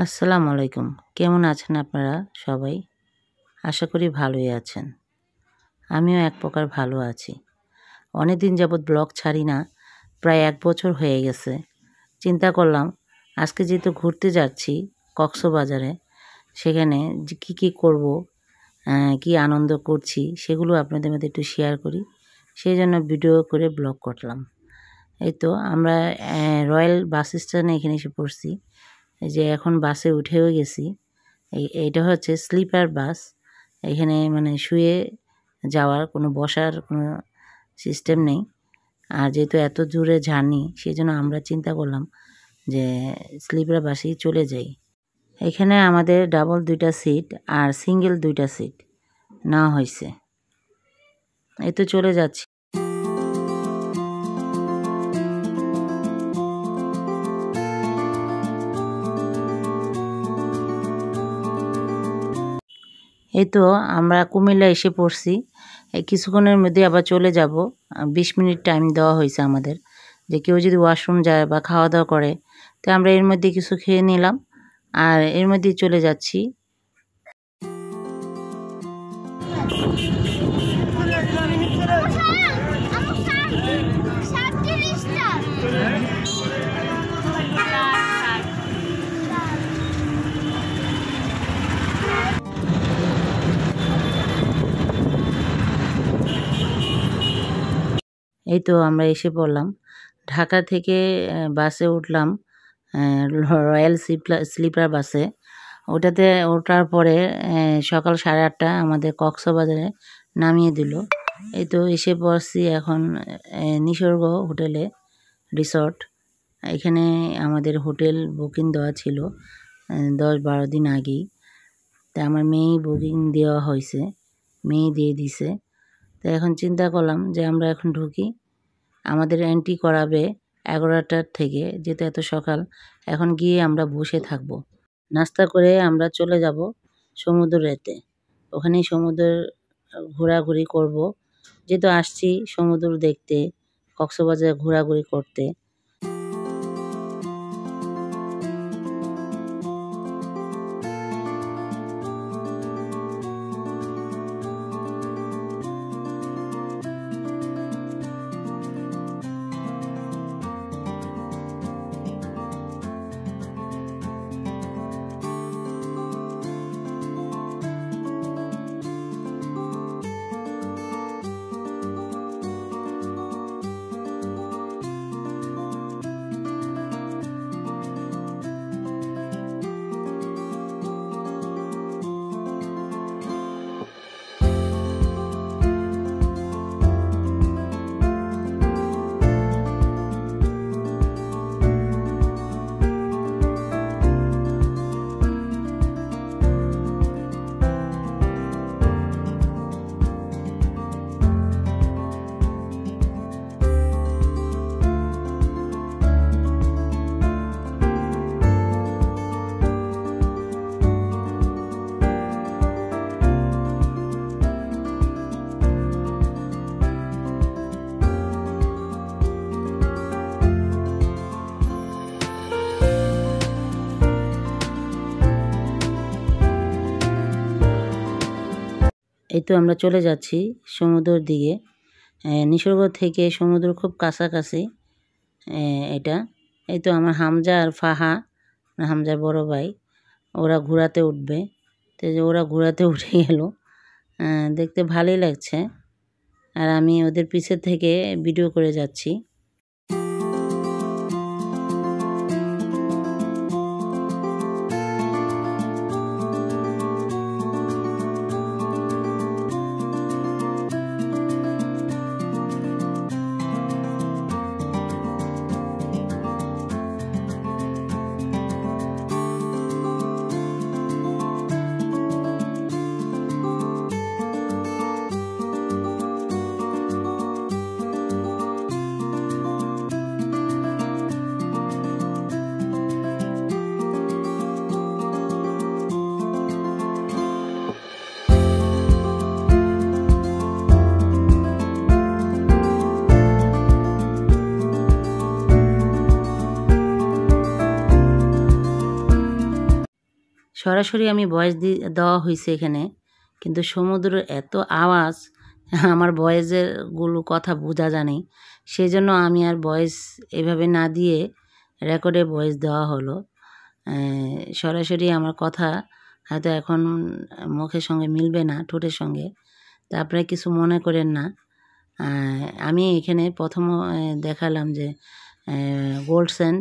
আসসালামু আলাইকুম। কেমন আছেন আপনারা সবাই? আশা করি ভালোই আছেন। আমিও এক প্রকার ভালো আছি। অনেকদিন যাবৎ ব্লগ ছাড়ি না, প্রায় ১ বছর হয়ে গেছে। চিন্তা করলাম আজকে যেহেতু ঘুরতে যাচ্ছি কক্সবাজারে, সেখানে যে কী করব, কী আনন্দ করছি সেগুলো আপনাদের মধ্যে একটু শেয়ার করি। সেজন্য ভিডিও করে ব্লগ করলাম। এই তো আমরা রয়্যাল বাস স্ট্যান্ডে এখানে এসে পড়ছি। এই যে এখন বাসে উঠেও গেছি। এইটা হচ্ছে স্লিপার বাস। এখানে মানে শুয়ে যাওয়ার কোনো বসার কোনো সিস্টেম নেই। আর যেহেতু এত দূরে জার্নি, সেজন্য আমরা চিন্তা করলাম যে স্লিপার বাসেই চলে যাই। এখানে আমাদের ডাবল ২টা সিট আর সিঙ্গেল ২টা সিট নেওয়া হয়েছে। এই তো চলে যাচ্ছি। এই তো আমরা কুমিল্লা এসে পড়ছি। এই কিছুক্ষণের মধ্যে আবার চলে যাব। ২০ মিনিট টাইম দেওয়া হয়েছে আমাদের, যে কেউ যদি ওয়াশরুম যায় বা খাওয়া দাওয়া করে, তো আমরা এর মধ্যে কিছু খেয়ে নিলাম আর এর মধ্যেই চলে যাচ্ছি। এই তো আমরা এসে পড়লাম। ঢাকা থেকে বাসে উঠলাম, রয়্যাল স্লিপার বাসে। ওটাতে ওঠার পরে সকাল 8:30 আমাদের কক্সবাজারে নামিয়ে দিল। এই তো এসে পড়ছি এখন নিসর্গ হোটেলে, রিসর্ট। এখানে আমাদের হোটেল বুকিং দেওয়া ছিল 10-12 দিন আগেই। তা আমার মেয়েই বুকিং দেওয়া হয়েছে, মেয়ে দিয়ে দিছে। তো এখন চিন্তা করলাম যে আমরা এখন ঢুকি। আমাদের এন্ট্রি করাবে 11টার থেকে, যেহেতু এত সকাল। এখন গিয়ে আমরা বসে থাকব, নাস্তা করে আমরা চলে যাব সমুদ্রেতে। ওখানেই সমুদ্রের ঘোরাঘুরি করব, যেহেতু আসছি সমুদ্র দেখতে, কক্সবাজারে ঘোরাঘুরি করতে। এই তো আমরা চলে যাচ্ছি সমুদ্রের দিকে। নিসর্গ থেকে সমুদ্র খুব কাছাকাছি এটা। এই তো আমার হামজা আর ফাহা, হামজার বড় ভাই, ওরা ঘোরাতে উঠবে। তো যে ওরা ঘোরাতে উঠে গেল, দেখতে ভালোই লাগছে। আর আমি ওদের পিছের থেকে ভিডিও করে যাচ্ছি। সরাসরি আমি ভয়েস দেওয়া হয়েছে এখানে, কিন্তু সমুদ্রের এত আওয়াজ আমার ভয়েসের কথা বোঝা জানি, সেই জন্য আমি আর ভয়েস এভাবে না দিয়ে রেকর্ডে ভয়েস দেওয়া হলো। সরাসরি আমার কথা হয়তো এখন মুখের সঙ্গে মিলবে না, ঠোঁটের সঙ্গে, তা আপনারা কিছু মনে করেন না। আমি এখানে প্রথম দেখালাম যে গোল্ডসেন্ট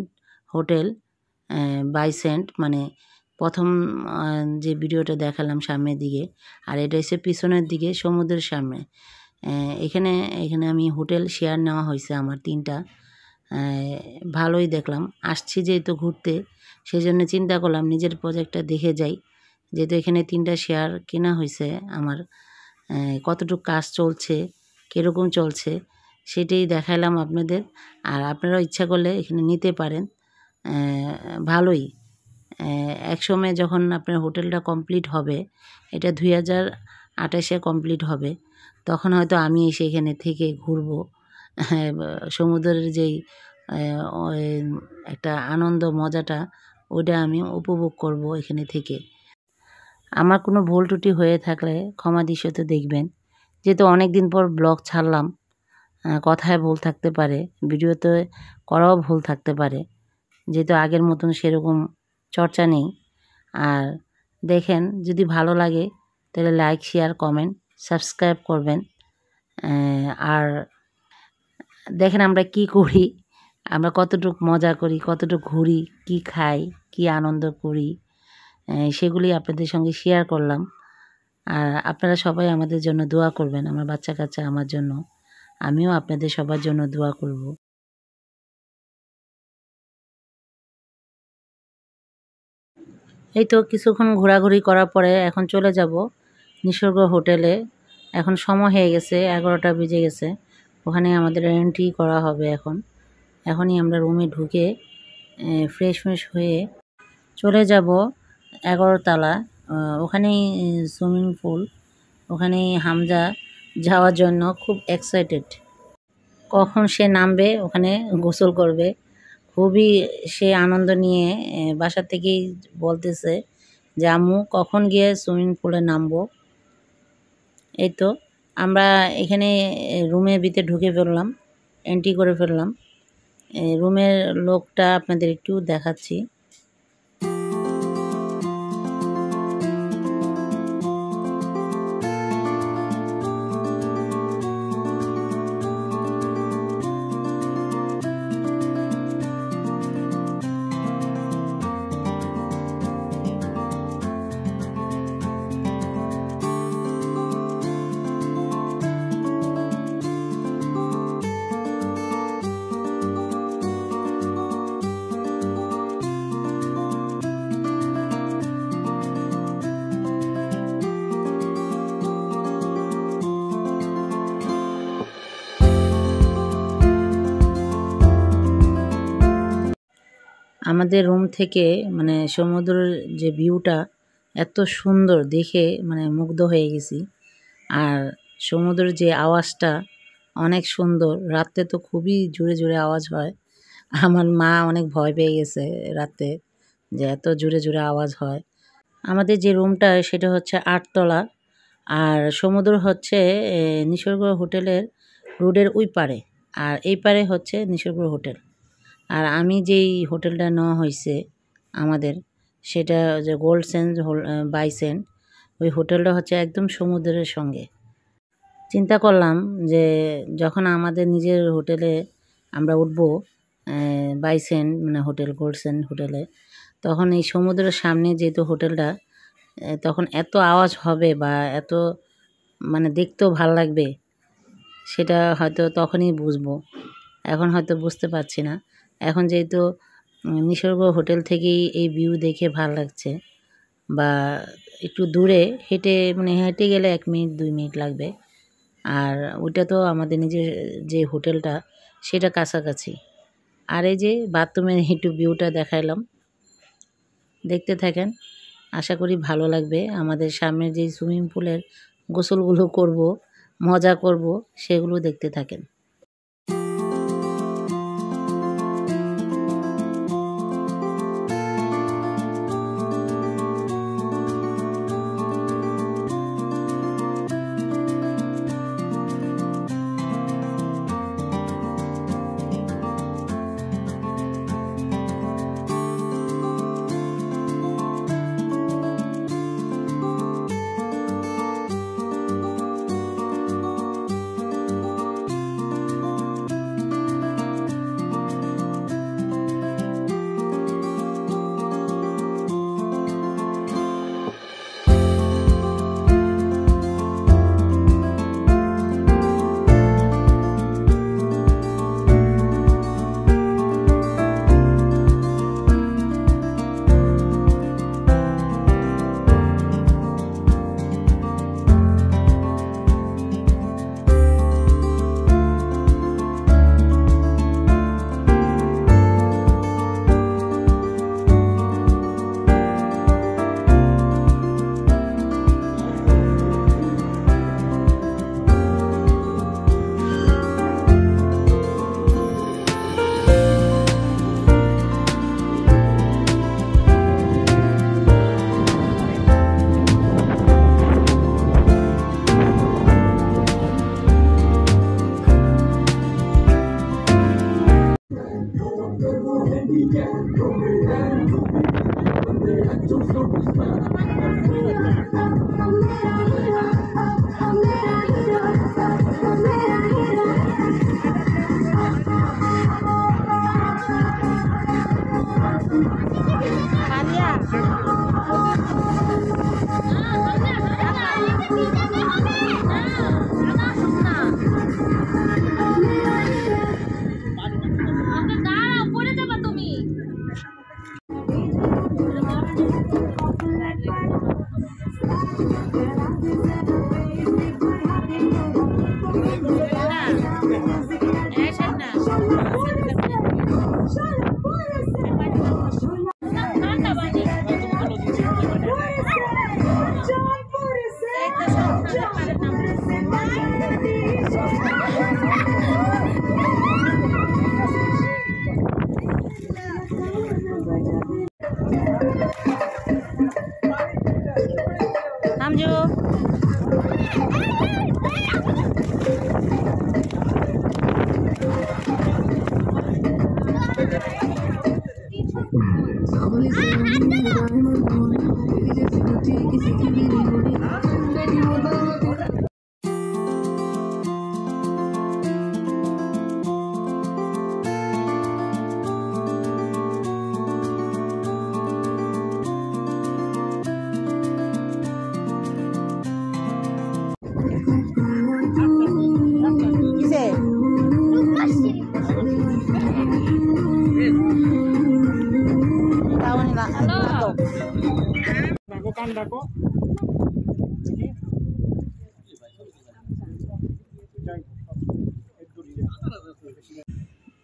হোটেল বাই সেন্ট, মানে প্রথম যে ভিডিওটা দেখালাম সামনের দিকে, আর এটা হচ্ছে পিছনের দিকে সমুদ্রের সামনে। এখানে আমি হোটেল শেয়ার নেওয়া হয়েছে আমার 3টা। ভালোই দেখলাম, আসছি যেহেতু ঘুরতে, সেই জন্য চিন্তা করলাম নিজের প্রজেক্টটা দেখে যাই। যেহেতু এখানে 3টা শেয়ার কেনা হয়েছে আমার, কতটুকু কাজ চলছে, কীরকম চলছে সেটাই দেখালাম আপনাদের। আর আপনারাও ইচ্ছা করলে এখানে নিতে পারেন, ভালোই। একসময় যখন আপনার হোটেলটা কমপ্লিট হবে, এটা 2028-এ কমপ্লিট হবে, তখন হয়তো আমি সেখানে থেকে ঘুরবো। সমুদ্রের যেই একটা আনন্দ মজাটা, ওইটা আমি উপভোগ করব এখানে থেকে। আমার কোনো ভুল ত্রুটি হয়ে থাকলে ক্ষমা দৃষ্টিতে দেখবেন, যেহেতু অনেক দিন পর ব্লগ ছাড়লাম, কথায় ভুল থাকতে পারে, ভিডিওতে করাও ভুল থাকতে পারে, যেহেতু আগের মতন সেরকম চর্চা নেই। আর দেখেন, যদি ভালো লাগে তাহলে লাইক, শেয়ার, কমেন্ট, সাবস্ক্রাইব করবেন। আর দেখেন আমরা কি করি, আমরা কতটুকু মজা করি, কতটুকু ঘুরি, কি খাই, কি আনন্দ করি, সেগুলি আপনাদের সঙ্গে শেয়ার করলাম। আর আপনারা সবাই আমাদের জন্য দোয়া করবেন, আমার বাচ্চা কাচ্চা আমার জন্য, আমিও আপনাদের সবার জন্য দোয়া করব। এই তো কিছুক্ষণ ঘোরাঘুরি করার পরে এখন চলে যাব নিসর্গ হোটেলে। এখন সময় হয়ে গেছে, 11টা বেজে গেছে। ওখানে আমাদের এন্ট্রি করা হবে। এখনই আমরা রুমে ঢুকে ফ্রেশ হয়ে চলে যাব 11 তলা। ওখানেই সুইমিং পুল, ওখানেই হামজা যাওয়ার জন্য খুব এক্সাইটেড। কখন সে নামবে, ওখানে গোসল করবে, খুবই সে আনন্দ নিয়ে বাসা থেকেই বলতেছে যে আম্মু কখন গিয়ে সুইমিং পুলে নামবো। এই তো আমরা এখানে রুমের ভিতরে ঢুকে ফেললাম, এন্ট্রি করে ফেললাম। রুমের লোকটা আপনাদের একটু দেখাচ্ছি। আমাদের রুম থেকে মানে সমুদ্রের যে ভিউটা এত সুন্দর দেখে, মানে মুগ্ধ হয়ে গেছি। আর সমুদ্রের যে আওয়াজটা অনেক সুন্দর, রাতে তো খুবই জোরে জোরে আওয়াজ হয়। আমার মা অনেক ভয় পেয়ে গেছে রাতে, যে এত জোরে জোরে আওয়াজ হয়। আমাদের যে রুমটা সেটা হচ্ছে 8 তলা, আর সমুদ্র হচ্ছে নিসর্গ হোটেলের রোডের ওই পারে, আর এই পারে হচ্ছে নিসর্গ হোটেল। আর আমি যেই হোটেলটা নেওয়া হয়েছে আমাদের, সেটা যে গোল্ডসেন্ট বাই সেন্ট, ওই হোটেলটা হচ্ছে একদম সমুদ্রের সঙ্গে। চিন্তা করলাম যে যখন আমাদের নিজের হোটেলে আমরা উঠবো, বাই সেন্ট মানে হোটেল গোল্ডসেন্ট হোটেলে, তখন এই সমুদ্রের সামনে যেহেতু হোটেলটা, তখন এত আওয়াজ হবে বা এত মানে দেখতেও ভাল লাগবে, সেটা হয়তো তখনই বুঝবো। এখন হয়তো বুঝতে পারছি না। এখন যেহেতু নিসর্গ হোটেল থেকেই এই ভিউ দেখে ভাল লাগছে, বা একটু দূরে হেঁটে গেলে 1 মিনিট 2 মিনিট লাগবে। আর ওইটা তো আমাদের নিজের যে হোটেলটা সেটা কাছাকাছি। আর এই যে বাথরুমের একটু ভিউটা দেখাইলাম, দেখতে থাকেন, আশা করি ভালো লাগবে। আমাদের সামনে যে সুইমিং পুলের গোসলগুলো করব, মজা করব, সেগুলো দেখতে থাকেন।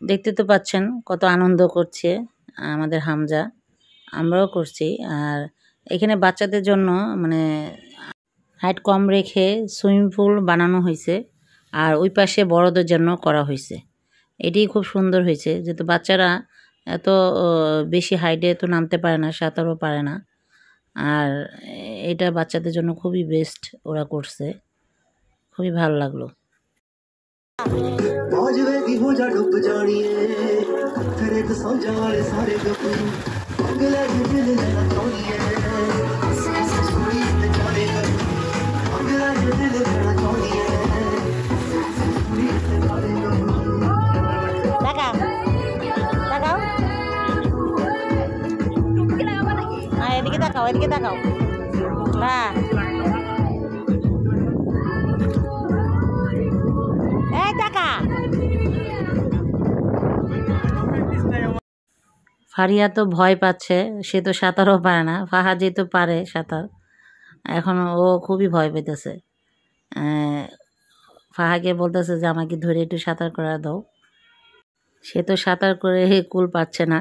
দেখতে তো পাচ্ছেন কত আনন্দ করছে আমাদের হামজা, আমরাও করছি। আর এখানে বাচ্চাদের জন্য মানে হাইট কম রেখে সুইমিং পুল বানানো হয়েছে, আর ওই পাশে বড়দের জন্য করা হয়েছে। এটি খুব সুন্দর হয়েছে, যেহেতু বাচ্চারা এত বেশি হাইটে তো নামতে পারে না, সাঁতারও পারে না। আর এটা বাচ্চাদের জন্য খুবই বেস্ট ওরা করছে, খুবই ভালো লাগলো। এদিকে তাকাও, এদিকে তাকাও না। এই টাকা ফারিয়া তো ভয় পাচ্ছে, সে তো সাঁতারও পারে না। ফাহা যেহেতু পারে সাঁতার, এখন ও খুবই ভয় পেতেছে। ফাহাকে বলতেছে যে আমাকে ধরে একটু সাঁতার করা দাও। সে তো সাঁতার করে কুল পাচ্ছে না।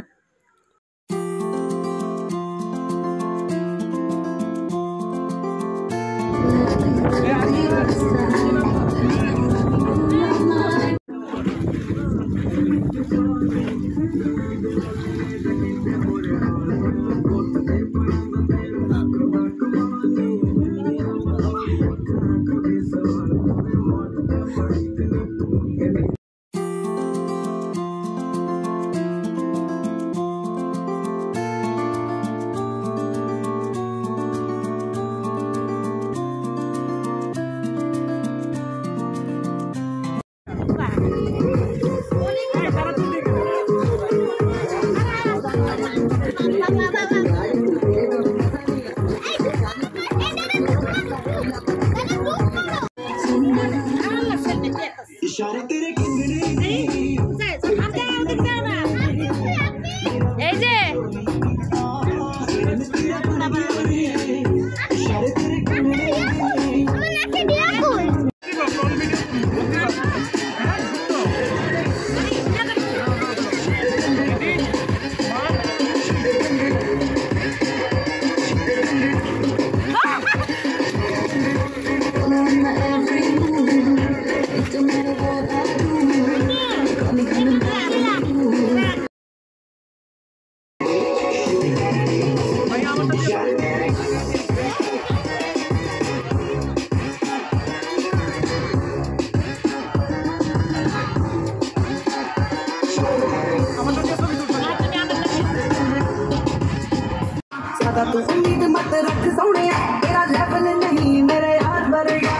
ज्यादा तू उम्मीद मत रख सोने तेरा लेवल नहीं मेरे यार वर्गा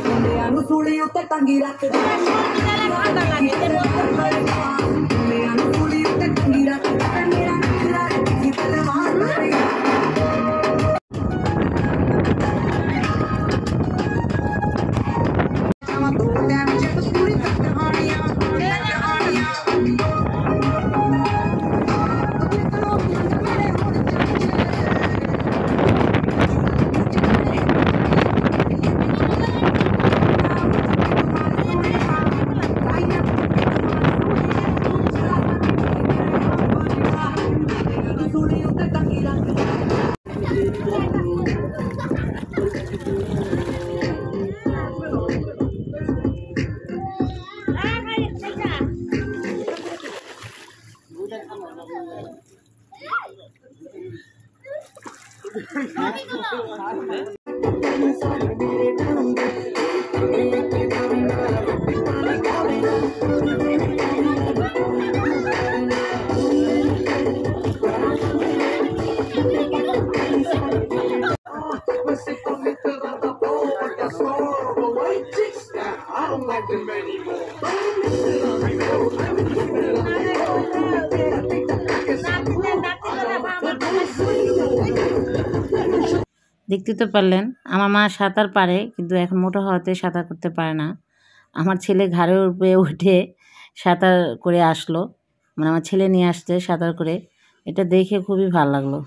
मुंडिया नु सूली उत्ते टंगी रख मुंडिया नु सूली उत्ते टंगी रख मेरा नखरा की तलवार वर्गा जावा दो टाइम जब पूरी कहानियां দেখতে তো পারলেন আমার মা সাঁতার পারে কিন্তু এখন মোটা হওয়াতে সাঁতার করতে পারে না। আমার ছেলে ঘাড়ের উপরে উঠে সাঁতার করে আসলো, মানে আমার ছেলে নিয়ে আসছে সাঁতার করে, এটা দেখে খুবই ভালো লাগলো।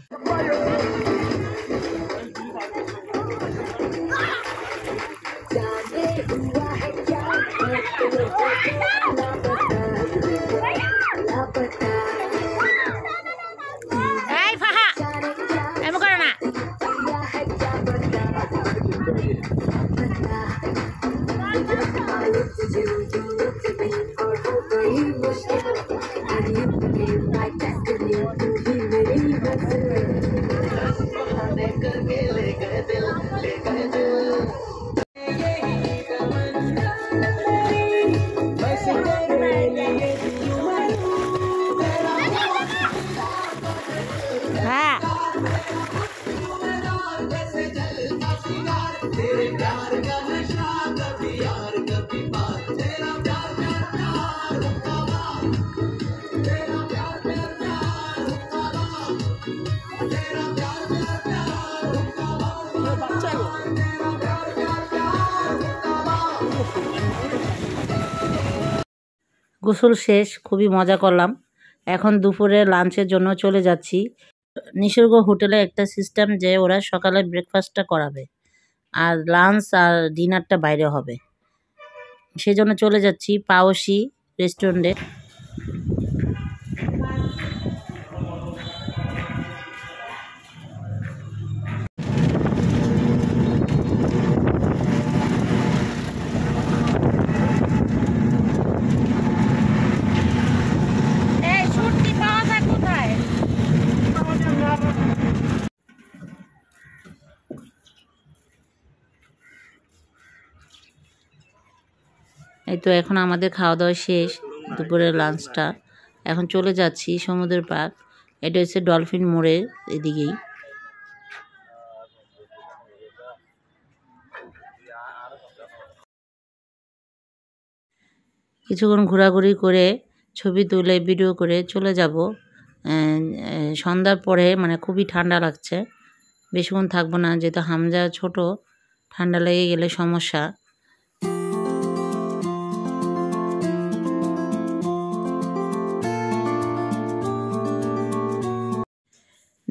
গোসল শেষ, খুবই মজা করলাম। এখন দুপুরে লাঞ্চের জন্য চলে যাচ্ছি। নিসর্গ হোটেলে একটা সিস্টেম যে ওরা সকালে ব্রেকফাস্টটা করাবে আর লাঞ্চ আর ডিনারটা বাইরে হবে, সেই জন্য চলে যাচ্ছি পাওসি রেস্টুরেন্টে। এই তো এখন আমাদের খাওয়া দাওয়া শেষ, দুপুরের লাঞ্চটা। এখন চলে যাচ্ছি সমুদ্র পার্ক, এটা হচ্ছে ডলফিন মোড়ের এদিকেই। কিছুক্ষণ ঘোরাঘুরি করে ছবি তুলে ভিডিও করে চলে যাব। সন্ধ্যার পরে মানে খুবই ঠান্ডা লাগছে, বেশিক্ষণ থাকবো না, যেহেতু হামজা ছোট, ঠান্ডা লেগে গেলে সমস্যা।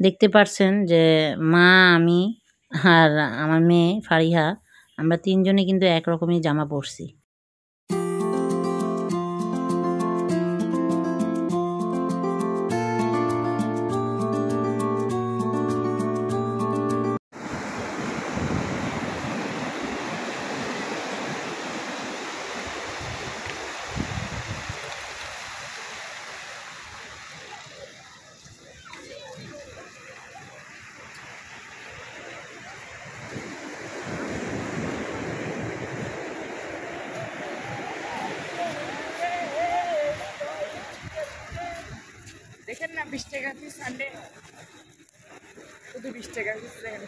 দেখতে পাচ্ছেন যে মা, আমি আর আমার মেয়ে ফারিহা, আমরা তিনজনে কিন্তু একরকমই জামা পরছি। দেখেন না 20 টাকা পিস সানডে শুধু 20 টাকা দেখেন।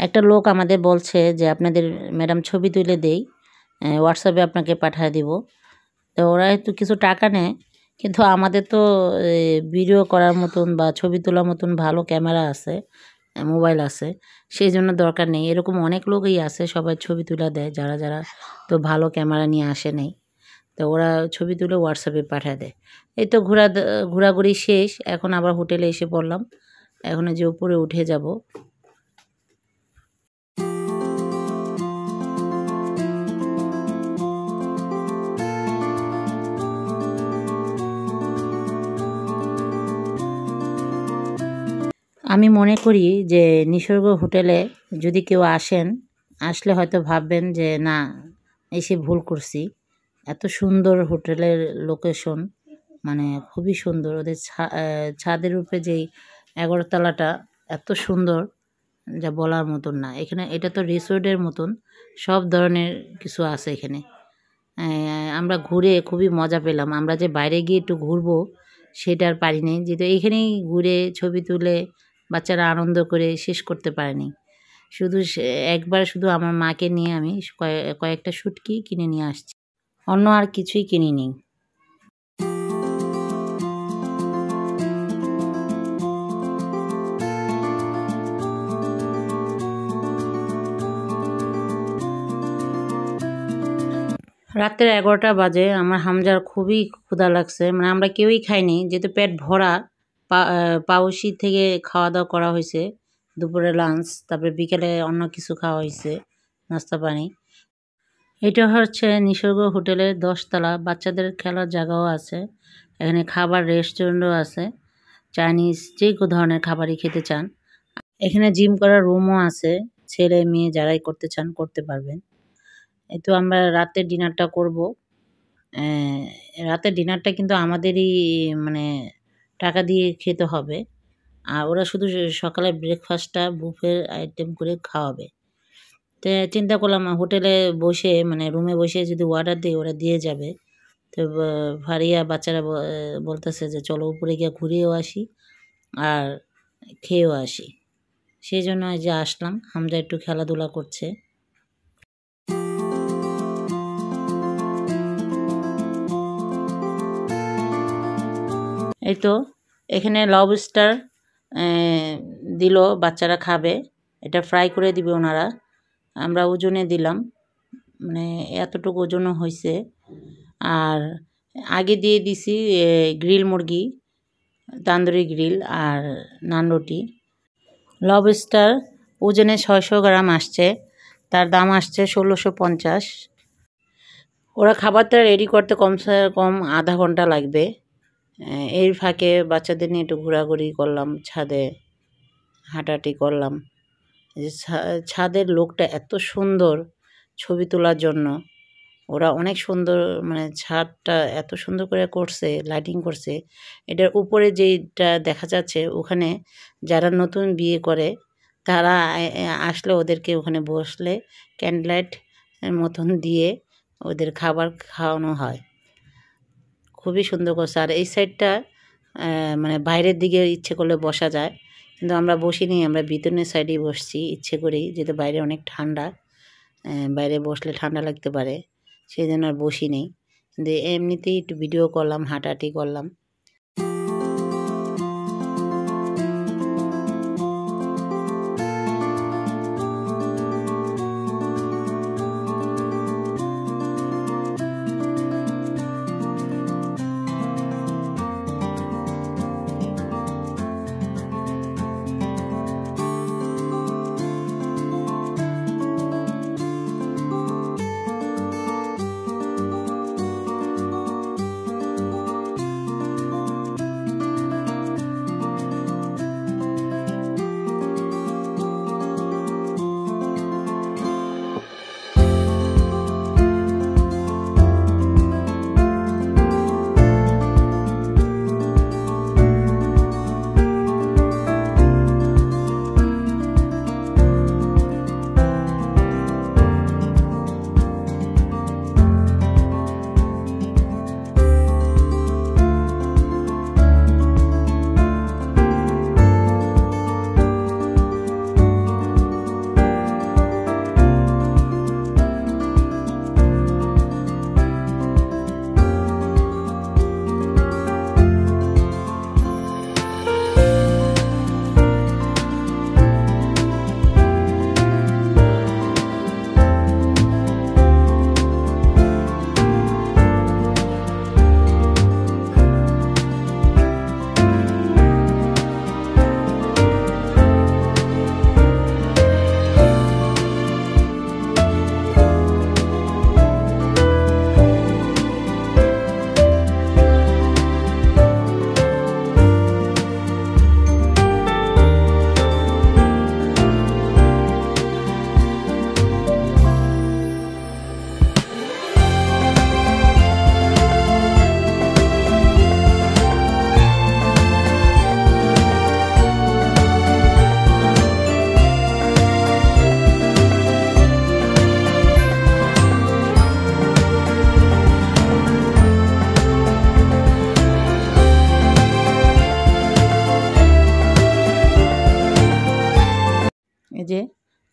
একটা লোক আমাদের বলছে যে আপনাদের ম্যাডাম ছবি তুলে দেই, হোয়াটসঅ্যাপে আপনাকে পাঠিয়ে দিব। তো ওরা একটু কিছু টাকা নেয়, কিন্তু আমাদের তো ভিডিও করার মতন বা ছবি তোলার মতন ভালো ক্যামেরা আছে, মোবাইল আছে, সেই জন্য দরকার নেই। এরকম অনেক লোকই আছে, সবাই ছবি তুলে দেয় যারা যারা তো ভালো ক্যামেরা নিয়ে আসে নেই। তো ওরা ছবি তুলে হোয়াটসঅ্যাপে পাঠিয়ে দেয়। এই তো ঘোরাঘুরি শেষ, এখন আবার হোটেলে এসে পড়লাম। এখন যে উপরে উঠে যাব। আমি মনে করি যে নিসর্গ হোটেলে যদি কেউ আসলে হয়তো ভাববেন যে না, এসে ভুল করছি। এত সুন্দর হোটেলের লোকেশন, মানে খুবই সুন্দর। ওদের ছাদের উপরে যেই 11 তলাটা এত সুন্দর, যা বলার মতন না। এখানে এটা তো রিসোর্টের মতন, সব ধরনের কিছু আছে এখানে। আমরা ঘুরে খুবই মজা পেলাম। আমরা যে বাইরে গিয়ে একটু ঘুরবো সেটা আর পারিনি, যেহেতু এইখানেই ঘুরে ছবি তুলে বাচ্চারা আনন্দ করে শেষ করতে পারেনি। একবার শুধু আমার মাকে নিয়ে আমি কয়েকটা শুটকি কিনে নিয়ে আসছি, অন্য আর কিছুই কিনিনি। রাত্রের 11টা বাজে। আমার হামজার খুবই ক্ষুধা লাগছে, মানে আমরা কেউই খাইনি, যেহেতু পেট ভরা। পাউসি থেকে খাওয়া দাওয়া করা হয়েছে, দুপুরে লাঞ্চ, তারপরে বিকেলে অন্য কিছু খাওয়া হয়েছে, নাস্তা পানি। এটা হচ্ছে নিসর্গ হোটেলের 10 তলা। বাচ্চাদের খেলার জায়গাও আছে, এখানে খাবার রেস্টুরেন্টও আছে, চাইনিজ যে কোনো ধরনের খাবারই খেতে চান। এখানে জিম করার রুমও আছে, ছেলে মেয়ে যারাই করতে চান করতে পারবেন। এই তো আমরা রাতের ডিনারটা করব। রাতের ডিনারটা কিন্তু আমাদেরই, মানে টাকা দিয়ে খেতে হবে। আর ওরা শুধু সকালে ব্রেকফাস্টটা বুফের আইটেম করে খাওয়াবে। তো চিন্তা করলাম হোটেলে বসে, মানে রুমে বসে যদি অর্ডার দিই ওরা দিয়ে যাবে। তো ফারিয়া বাচ্চারা বলতেছে যে চলো উপরে গিয়ে ঘুরেও আসি আর খেয়েও আসি। সেই জন্য যে আসলাম, হামজা একটু খেলাধুলা করছে। এই তো এখানে লবস্টার দিল, বাচ্চারা খাবে। এটা ফ্রাই করে দিবে ওনারা, আমরা ওজনে দিলাম, মানে এতটুকু ওজনও হয়েছে। আর আগে দিয়ে দিছি গ্রিল মুরগি, তান্দুরি গ্রিল আর নান রুটি। লবস্টার ওজনে 600 গ্রাম আসছে, তার দাম আসছে 1650। ওরা খাবারটা রেডি করতে কমসে কম আধা ঘন্টা লাগবে। এর ফাঁকে বাচ্চাদের নিয়ে একটু ঘোরাঘুরি করলাম, ছাদে হাঁটাহাঁটি করলাম। ছাদের লোকটা এত সুন্দর ছবি তোলার জন্য, ওরা অনেক সুন্দর, মানে ছাদটা এত সুন্দর করে করছে, লাইটিং করছে। এটার উপরে যেটা দেখা যাচ্ছে, ওখানে যারা নতুন বিয়ে করে তারা আসলে ওদেরকে ওখানে বসলে ক্যান্ডলাইট মতন দিয়ে ওদের খাবার খাওয়ানো হয়। খুবই সুন্দর করছে। আর এই সাইডটা মানে বাইরের দিকে ইচ্ছে করলে বসা যায়, কিন্তু আমরা বসিনি, আমরা ভিতরের সাইডেই বসছি ইচ্ছে করেই, যেহেতু বাইরে অনেক ঠান্ডা, বাইরে বসলে ঠান্ডা লাগতে পারে, সেই জন্য আর বসিনি। কিন্তু এমনিতেই একটু ভিডিও করলাম, হাঁটাহাঁটি করলাম।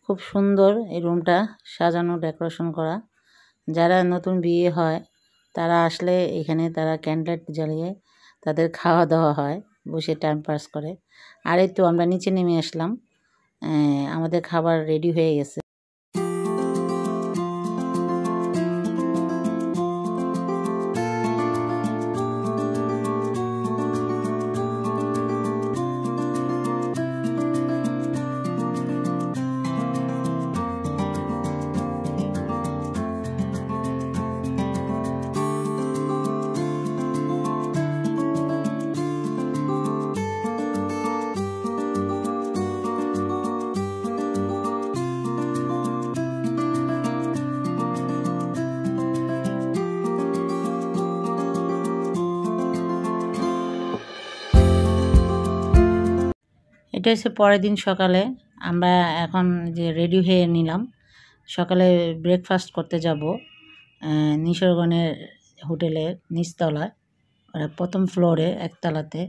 খুব সুন্দর এই রুমটা সাজানো, ডেকোরেশন করা। যারা নতুন বিয়ে হয় তারা আসলে এখানে তারা ক্যান্ডেল জ্বালিয়ে তাদের খাওয়া দাওয়া হয়, বসে টাইম পাস করে। আর এই তো আমরা নিচে নেমে আসলাম, আমাদের খাবার রেডি হয়ে গেছে। এটা হচ্ছে পরের দিন সকালে আমরা এখন যে রেডি হয়ে নিলাম, সকালে ব্রেকফাস্ট করতে যাব নিসর্গনের হোটেলের নিচতলায়, ওরা প্রথম ফ্লোরে একতলাতে।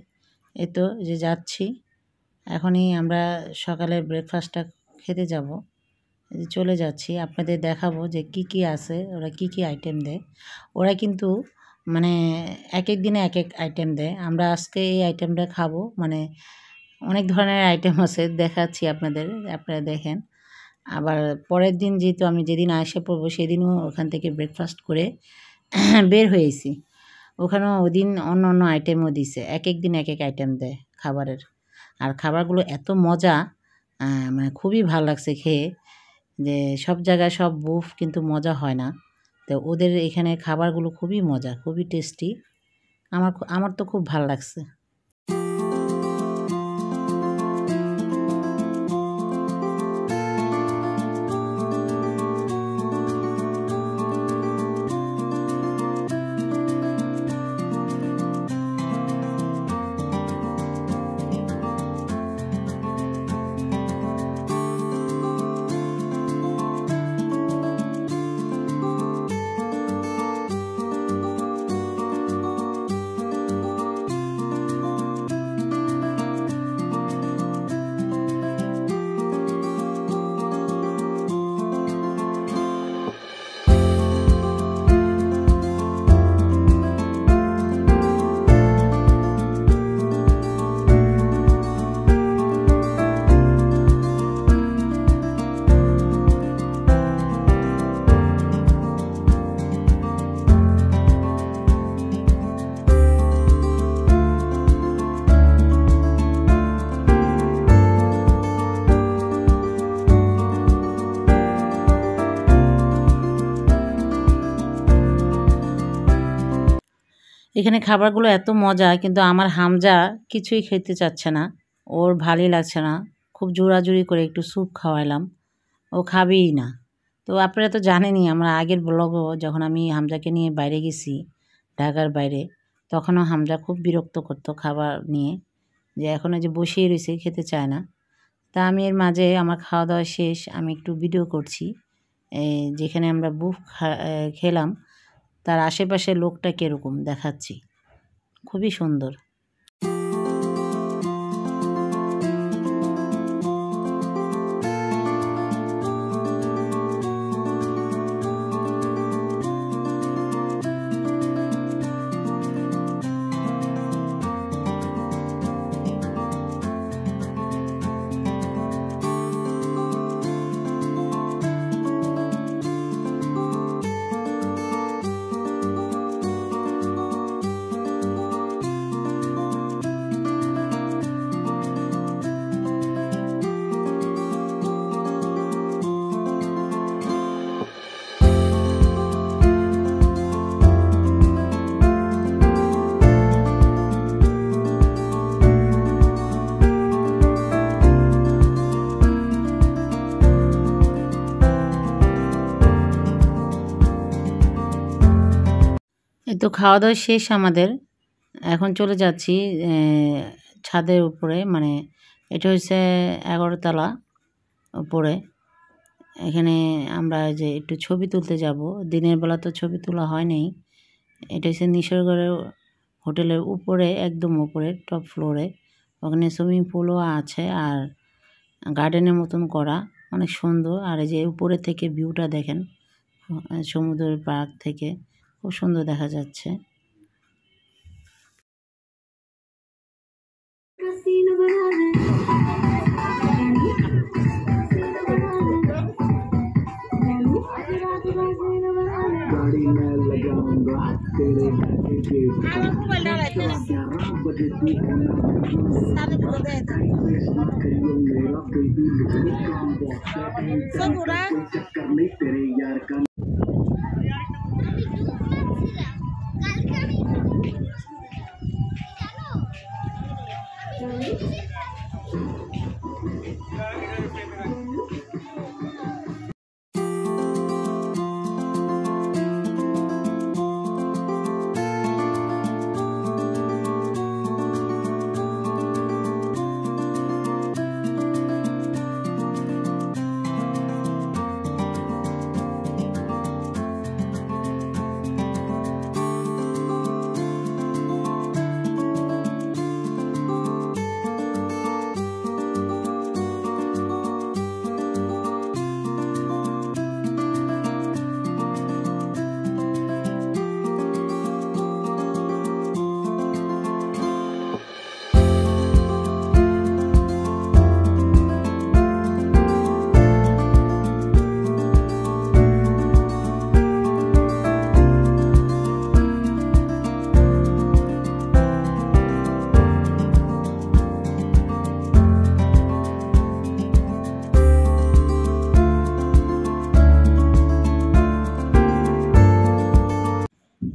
এই তো যে যাচ্ছি, এখনই আমরা সকালে ব্রেকফাস্টটা খেতে যাব, চলে যাচ্ছি। আপনাদের দেখাবো যে কি কি আছে, ওরা কি কি আইটেম দেয়। ওরা কিন্তু মানে এক এক দিনে এক এক আইটেম দেয়। আমরা আজকে এই আইটেমটা খাবো, মানে অনেক ধরনের আইটেম আছে, দেখাচ্ছি আপনাদের, আপনারা দেখেন। আবার পরের দিন যেহেতু আমি যেদিন আসে পড়বো সেদিনও ওখান থেকে ব্রেকফাস্ট করে বের হয়েছি। ওখানেও ওদিন অন্য অন্য আইটেমও দিছে, এক এক দিন এক এক আইটেম দেয় খাবারের। আর খাবারগুলো এত মজা, মানে খুবই ভালো লাগছে খেয়ে, যে সব জায়গায় সব বুফ কিন্তু মজা হয় না। তো ওদের এখানে খাবারগুলো খুবই মজা, খুবই টেস্টি। আমার তো খুব ভালো লাগছে। এখানে খাবারগুলো এত মজা, কিন্তু আমার হামজা কিছুই খেতে চাচ্ছে না, ওর ভালোই লাগছে না। খুব জোরাজুরি করে একটু স্যুপ খাওয়াইলাম, ও খাবেই না। তো আপনারা তো জানেনই, আমরা আগের ব্লগও যখন আমি হামজাকে নিয়ে বাইরে গেছি ঢাকার বাইরে, তখনও হামজা খুব বিরক্ত করতো খাবার নিয়ে, যে এখনও যে বসেই রয়েছে, খেতে চায় না। তা আমি এর মাঝে আমার খাওয়া দাওয়া শেষ, আমি একটু ভিডিও করছি যেখানে আমরা বুফ খেলাম, তার আশেপাশে লোকটা কীরকম দেখাচ্ছি, খুবই সুন্দর। এই তো খাওয়া দাওয়া শেষ আমাদের, এখন চলে যাচ্ছি ছাদের উপরে, মানে এটা হচ্ছে 11 তলা উপরে। এখানে আমরা যে একটু ছবি তুলতে যাব, দিনের বেলা তো ছবি তোলা হয় নাই। এটা হচ্ছে নিসর্গের হোটেলের উপরে, একদম উপরে টপ ফ্লোরে। ওখানে সুইমিং পুলও আছে আর গার্ডেনের মতন করা, অনেক সুন্দর। আর এই যে উপরে থেকে ভিউটা দেখেন, সমুদ্রের পাড় থেকে খুব সুন্দর দেখা যাচ্ছে।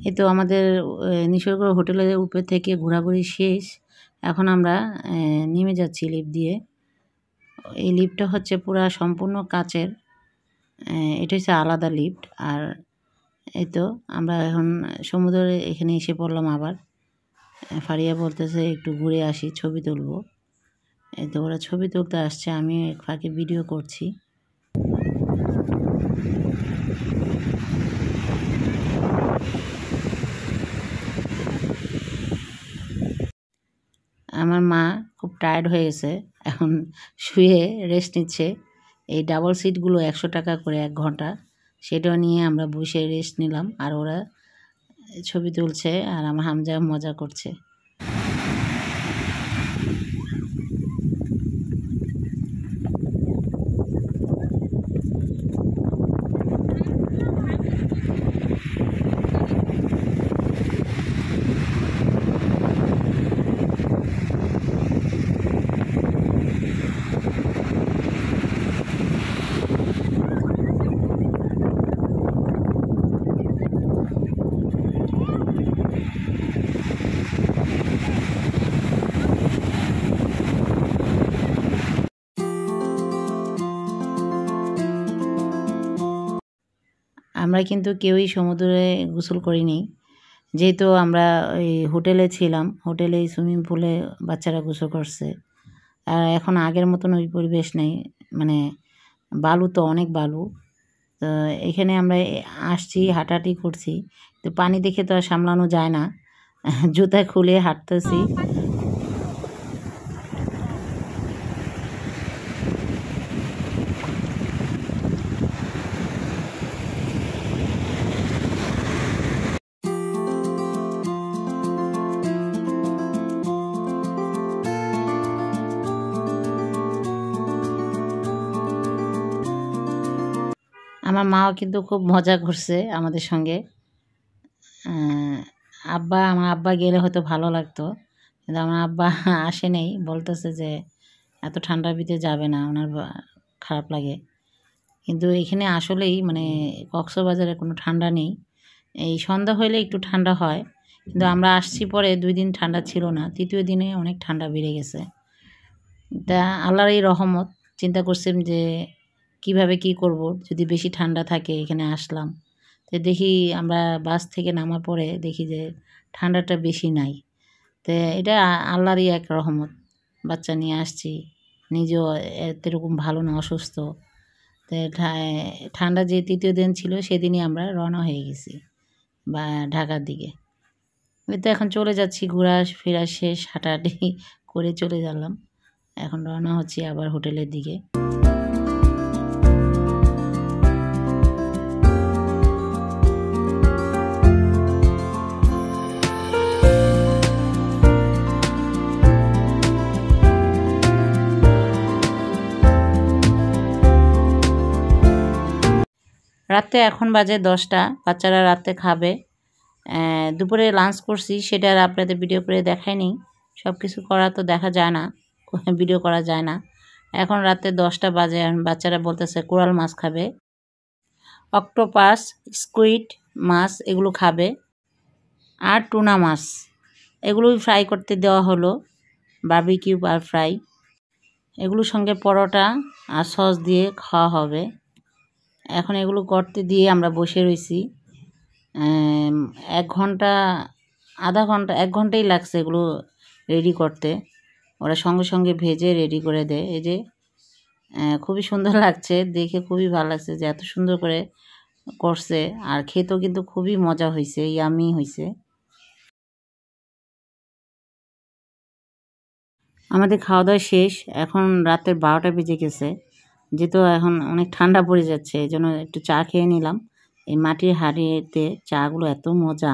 এই তো আমাদের নিসর্গ হোটেলের উপর থেকে ঘোরাঘুরি শেষ। এখন আমরা নেমে যাচ্ছি লিফট দিয়ে। এই লিফটটা হচ্ছে পুরা সম্পূর্ণ কাচের, এটা হচ্ছে আলাদা লিফট। আর এই তো আমরা এখন সমুদ্রে এখানে এসে পড়লাম। আবার ফারিয়া বলতেছে একটু ঘুরে আসি, ছবি তুলবো। এই তো ওরা ছবি তুলতে আসছে, আমি এক ফাঁকে ভিডিও করছি। আমার মা খুব টায়ার্ড হয়ে গেছে, এখন শুয়ে রেস্ট নিচ্ছে। এই ডাবল সিটগুলো 100 টাকা করে 1 ঘন্টা, সেটাও নিয়ে আমরা বসে রেস্ট নিলাম। আর ওরা ছবি তুলছে আর আমার হামজা মজা করছে। আমরা কিন্তু কেউই সমুদ্রে গোসল করিনি, যেহেতু আমরা ওই হোটেলে ছিলাম। হোটেলে সুইমিং পুলে বাচ্চারা গোসল করছে। আর এখন আগের মতন ওই পরিবেশ নেই, মানে বালু তো অনেক বালু। তো এখানে আমরা আসছি, হাঁটাহাঁটি করছি, তো পানি দেখে তো আর সামলানো যায় না, জুতা খুলে হাঁটতেছি। আমার মাও কিন্তু খুব মজা করছে আমাদের সঙ্গে। আমার আব্বা গেলে হয়তো ভালো লাগতো, কিন্তু আমার আব্বা আসে নেই, বলতেছে যে এত ঠান্ডার ভিতরে যাবে না, ওনার খারাপ লাগে। কিন্তু এখানে আসলেই মানে কক্সবাজারে কোনো ঠান্ডা নেই। এই সন্ধ্যা হইলে একটু ঠান্ডা হয়, কিন্তু আমরা আসছি পরে 2 দিন ঠান্ডা ছিল না, 3য় দিনে অনেক ঠান্ডা বেড়ে গেছে। তা আল্লাহর এই রহমত। চিন্তা করছিলাম যে কিভাবে কি করব, যদি বেশি ঠান্ডা থাকে। এখানে আসলাম, তো দেখি আমরা বাস থেকে নামার পরে দেখি যে ঠান্ডাটা বেশি নাই। তো এটা আল্লাহরই এক রহমত। বাচ্চা নিয়ে আসছি, নিজেও এরকম ভালো না, অসুস্থ। তো ঠান্ডা যে 3য় দিন ছিল সেদিনই আমরা রওনা হয়ে গেছি বা ঢাকার দিকে। তো এখন চলে যাচ্ছি, ঘোরা ফেরা শেষ, হাঁটাহাঁটি করে চলে গেলাম। এখন রওনা হচ্ছি আবার হোটেলের দিকে। রাতে এখন বাজে 10টা, বাচ্চারা রাতে খাবে। দুপুরে লাঞ্চ করছি, সেটা আর আপনাদের ভিডিও করে দেখাইনি। সব কিছু করা তো দেখা যায় না, ভিডিও করা যায় না। এখন রাতে 10টা বাজে, বাচ্চারা বলতেছে কোরাল মাছ খাবে, অক্টোপাস, স্কুইড মাছ এগুলো খাবে, আর টুনা মাছ এগুলোই ফ্রাই করতে দেওয়া হলো, বারবিকিউ আর ফ্রাই। এগুলোর সঙ্গে পরোটা আর সস দিয়ে খাওয়া হবে। এখন এগুলো করতে দিয়ে আমরা বসে রয়েছি। 1 ঘন্টা, আধা ঘন্টা, 1 ঘন্টাই লাগছে এগুলো রেডি করতে। ওরা সঙ্গে সঙ্গে ভেজে রেডি করে দেয়। এই যে খুবই সুন্দর লাগছে, দেখে খুবই ভালো লাগছে যে এত সুন্দর করে করছে। আর খেতেও কিন্তু খুবই মজা হয়েছে, ইয়ামি হয়েছে। আমাদের খাওয়া দাওয়া শেষ, এখন রাতের 12টা বেজে গেছে। যেহেতু এখন অনেক ঠান্ডা পড়ে যাচ্ছে, এই জন্য একটু চা খেয়ে নিলাম। এই মাটির হাঁড়িতে চাগুলো এত মজা।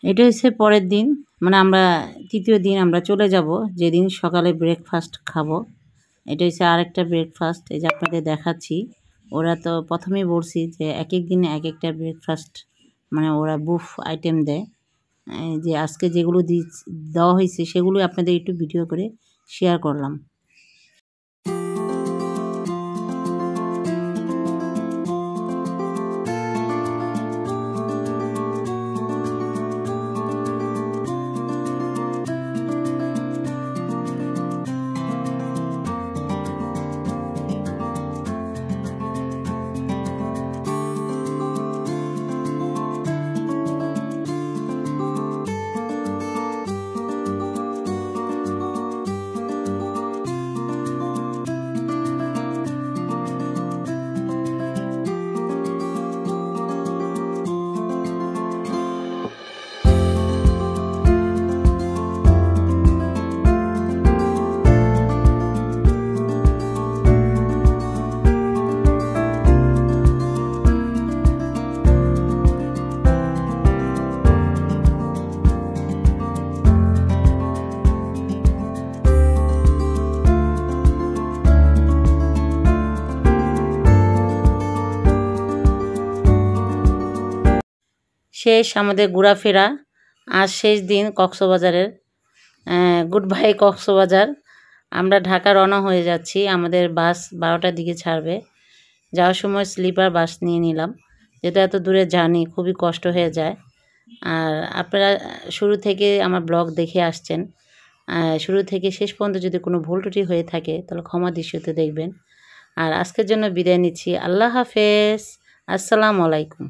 এটা হচ্ছে পরের দিন, মানে আমরা তৃতীয় দিন আমরা চলে যাব, যেদিন সকালে ব্রেকফাস্ট খাবো। এটা হচ্ছে আরেকটা ব্রেকফাস্ট, এই যে আপনাদের দেখাচ্ছি। ওরা তো প্রথমেই বলছি যে এক এক দিনে এক একটা ব্রেকফাস্ট, মানে ওরা বুফ আইটেম দেয়। যে আজকে যেগুলো দেওয়া হয়েছে সেগুলো আপনাদের একটু ভিডিও করে শেয়ার করলাম। শেষ আমাদের ঘোরাফেরা, আজ শেষ দিন কক্সবাজারের। Good bye Cox's Bazar. আমরা ঢাকা রওনা হয়ে যাচ্ছি, আমাদের বাস 12টার দিকে ছাড়বে। যাওয়ার সময় স্লিপার বাস নিয়ে নিলাম, যেহেতু এত দূরে জার্নি খুবই কষ্ট হয়ে যায়। আর আপনারা শুরু থেকে আমার ব্লগ দেখে আসছেন, শুরু থেকে শেষ পর্যন্ত যদি কোনো ভুল ত্রুটি হয়ে থাকে তাহলে ক্ষমা দৃষ্টিতে দেখবেন। আর আজকের জন্য বিদায় নিচ্ছি, আল্লাহ হাফেজ, আসসালামু আলাইকুম।